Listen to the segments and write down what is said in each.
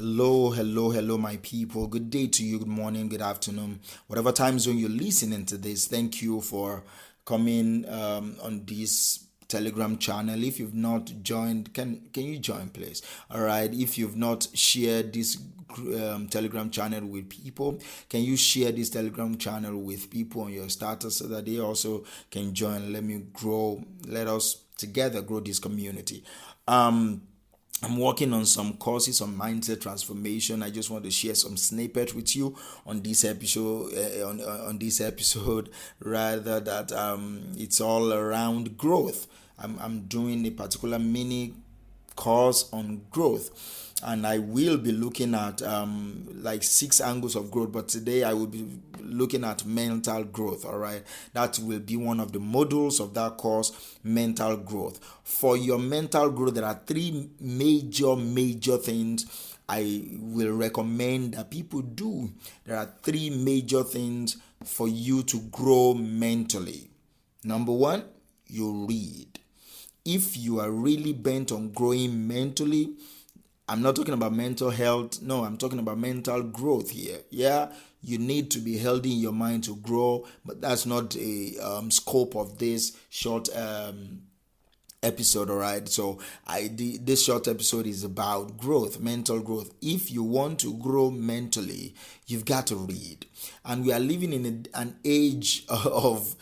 Hello, my people. Good day to you, good morning, good afternoon. Whatever time zone you're listening to this, thank you for coming on this Telegram channel. If you've not joined, can you join, please? All right. If you've not shared this Telegram channel with people, can you share this Telegram channel with people on your status so that they also can join? Let us together grow this community. I'm working on some courses on mindset transformation. I just want to share some snippet with you on this episode. On this episode, rather that it's all around growth. I'm doing a particular mini course on growth, and I will be looking at like 6 angles of growth, but today I will be looking at mental growth. All right, that will be one of the modules of that course, mental growth. For your mental growth, there are 3 major things I will recommend that people do. There are 3 major things for you to grow mentally. Number 1, you read. If you are really bent on growing mentally, I'm not talking about mental health. No, I'm talking about mental growth here. Yeah, you need to be healthy in your mind to grow, but that's not a scope of this short episode. All right, so this short episode is about growth, mental growth. If you want to grow mentally, you've got to read. And we are living in an age of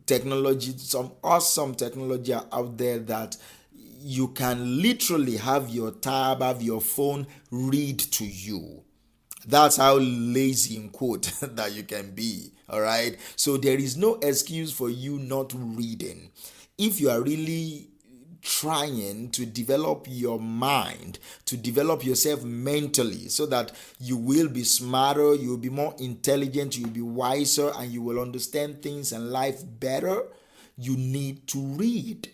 technology. Some awesome technology out there that you can literally have your tab, have your phone read to you. That's how lazy, in quote, that you can be. All right, so there is no excuse for you not reading. If you are really trying to develop your mind, to develop yourself mentally, so that you will be smarter, you will be more intelligent, you will be wiser, and you will understand things and life better, you need to read.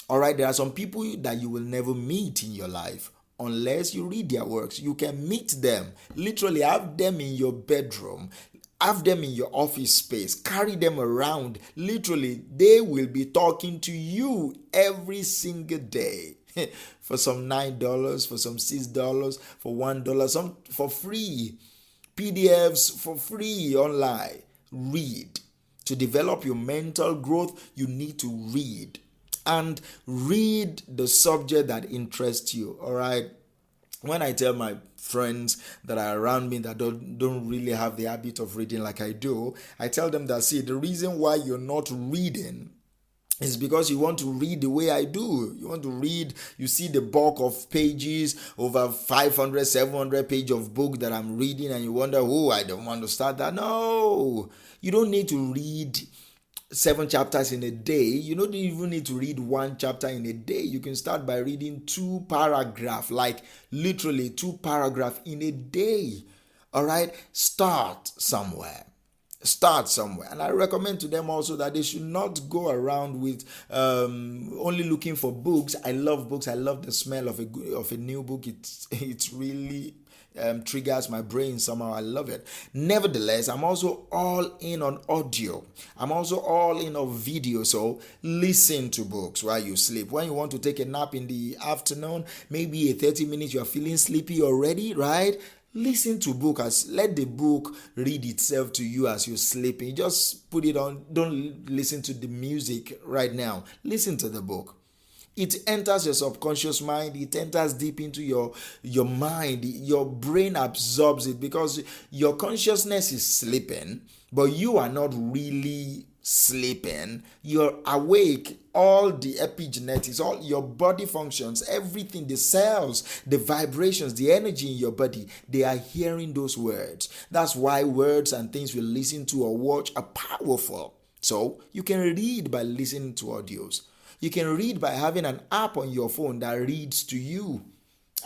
All right, there are some people that you will never meet in your life unless you read their works. You can meet them, literally have them in your bedroom, have them in your office space, carry them around. Literally, they will be talking to you every single day. For some $9, for some $6, for $1, some for free. PDFs for free online. Read. To develop your mental growth, you need to read. And read the subject that interests you. All right. When I tell my friends that are around me that don't really have the habit of reading like I do, I tell them that, see, the reason why you're not reading is because you want to read the way I do. You want to read, you see the bulk of pages, over 500, 700 pages of book that I'm reading, and you wonder, oh, I don't want to start that. No, you don't need to read 7 chapters in a day. You don't even need to read 1 chapter in a day. You can start by reading 2 paragraphs, like literally 2 paragraphs in a day. All right, start somewhere. And I recommend to them also that they should not go around with only looking for books. I love books. I love the smell of a new book. It's really triggers my brain somehow. I love it. Nevertheless, I'm also all in on audio. I'm also all in on video. So listen to books while you sleep. When you want to take a nap in the afternoon, maybe a 30 minutes, you're feeling sleepy already, right? Listen to book, let the book read itself to you as you're sleeping. Just put it on. Don't listen to the music right now. Listen to the book. It enters your subconscious mind. It enters deep into your mind. Your brain absorbs it because your consciousness is sleeping, but you are not really sleeping. You're awake. All the epigenetics, all your body functions, everything, the cells, the vibrations, the energy in your body, they are hearing those words. That's why words and things we listen to or watch are powerful. So you can read by listening to audios. You can read by having an app on your phone that reads to you.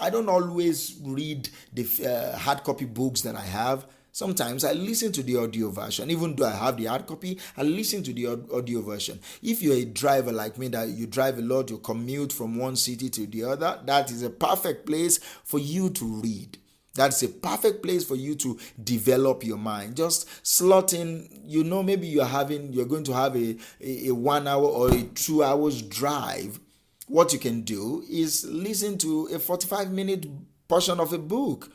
I don't always read the hard copy books that I have. Sometimes I listen to the audio version. Even though I have the hard copy, I listen to the audio version. If you're a driver like me, that you drive a lot, you commute from one city to the other, that is a perfect place for you to read. That's a perfect place for you to develop your mind. Just slot in, maybe you're going to have a 1 hour or a 2 hours drive. What you can do is listen to a 45-minute portion of a book.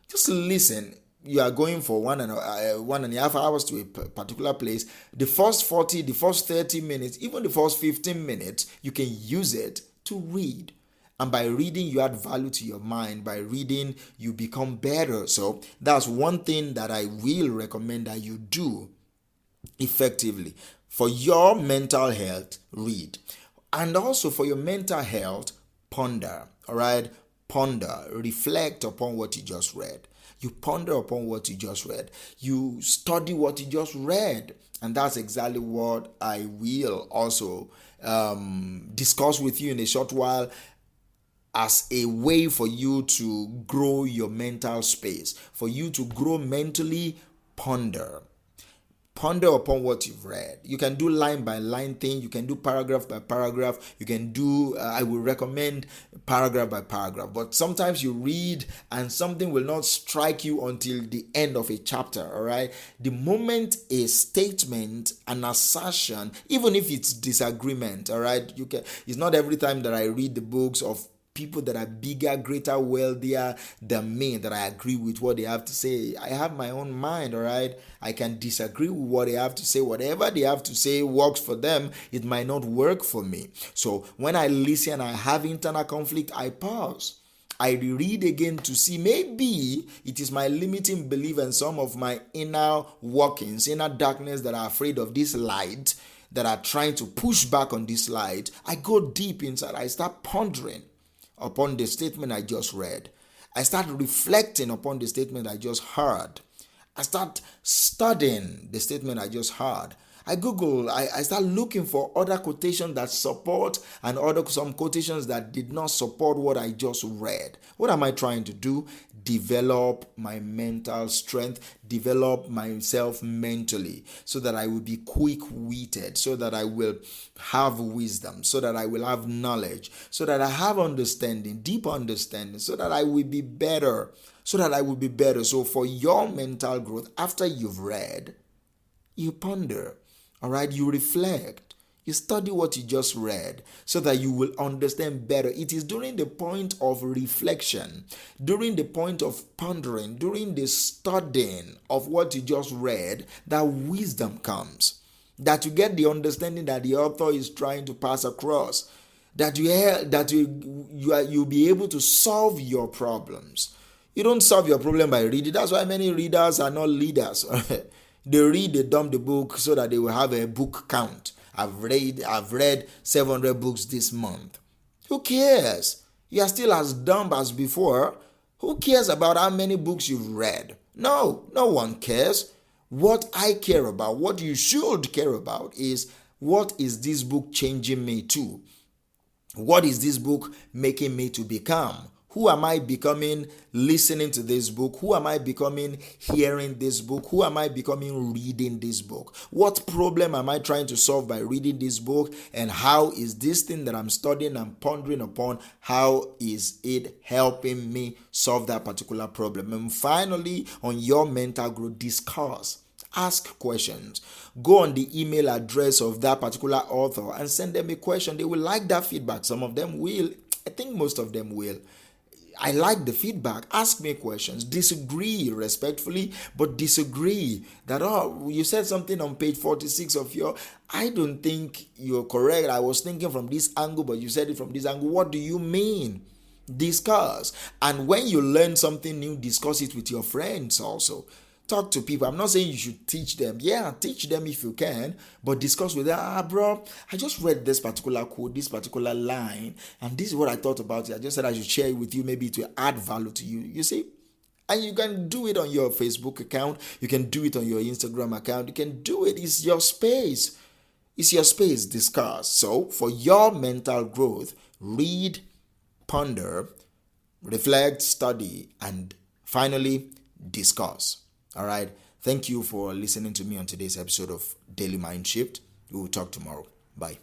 Just listen. You are going for 1.5 hours to a particular place. The first 40, the first 30 minutes, even the first 15 minutes, you can use it to read. And by reading, you add value to your mind. By reading, you become better. So that's one thing that I will recommend that you do effectively. For your mental health, read. And also for your mental health, ponder. All right? Ponder. Reflect upon what you just read. You ponder upon what you just read. You study what you just read. And that's exactly what I will also discuss with you in a short while, as a way for you to grow your mental space. For you to grow mentally, ponder. Ponder upon what you've read. You can do line by line thing. You can do paragraph by paragraph. You can do, I will recommend paragraph by paragraph. But sometimes you read and something will not strike you until the end of a chapter, all right? The moment a statement, an assertion, even if it's disagreement, all right? It's not every time that I read the books of people that are bigger, greater, wealthier than me that I agree with what they have to say. I have my own mind, all right? I can disagree with what they have to say. Whatever they have to say works for them, it might not work for me. So when I listen, I have internal conflict, I pause. I reread again to see maybe it is my limiting belief and some of my inner workings, inner darkness that are afraid of this light, that are trying to push back on this light. I go deep inside. I start pondering upon the statement I just read. I start reflecting upon the statement I just heard. I start studying the statement I just heard. I Google, I start looking for other quotations that support and some quotations that did not support what I just read. What am I trying to do? Develop my mental strength, develop myself mentally so that I will be quick-witted, so that I will have wisdom, so that I will have knowledge, so that I have understanding, deep understanding, so that I will be better, So for your mental growth, after you've read, you ponder. All right, you reflect, you study what you just read so that you will understand better. It is during the point of reflection, during the point of pondering, during the studying of what you just read that wisdom comes, that you get the understanding that the author is trying to pass across, that you'll be able to solve your problems. You don't solve your problem by reading. That's why many readers are not leaders. They dump the book so that they will have a book count. I've read 700 books this month. Who cares? You are still as dumb as before. Who cares about how many books you've read? No one cares. What I care about, what you should care about is, what is this book changing me to? What is this book making me to become? Who am I becoming listening to this book? Who am I becoming hearing this book? Who am I becoming reading this book? What problem am I trying to solve by reading this book? And how is this thing that I'm studying and pondering upon, how is it helping me solve that particular problem? And finally, on your mental growth, discuss. Ask questions. Go on the email address of that particular author and send them a question. They will like that feedback. Some of them will. I think most of them will. I like the feedback. Ask me questions. Disagree respectfully, but disagree that, you said something on page 46 of I don't think you're correct. I was thinking from this angle, but you said it from this angle. What do you mean? Discuss. And when you learn something new, discuss it with your friends also. Talk to people. I'm not saying you should teach them. Yeah, teach them if you can, but discuss with them. Bro, I just read this particular quote, this particular line, and this is what I thought about it. I just said I should share it with you, maybe to add value to you. You see? And you can do it on your Facebook account. You can do it on your Instagram account. You can do it. It's your space. It's your space. Discuss. So for your mental growth, read, ponder, reflect, study, and finally, discuss. All right. Thank you for listening to me on today's episode of Daily Mind Shift. We will talk tomorrow. Bye.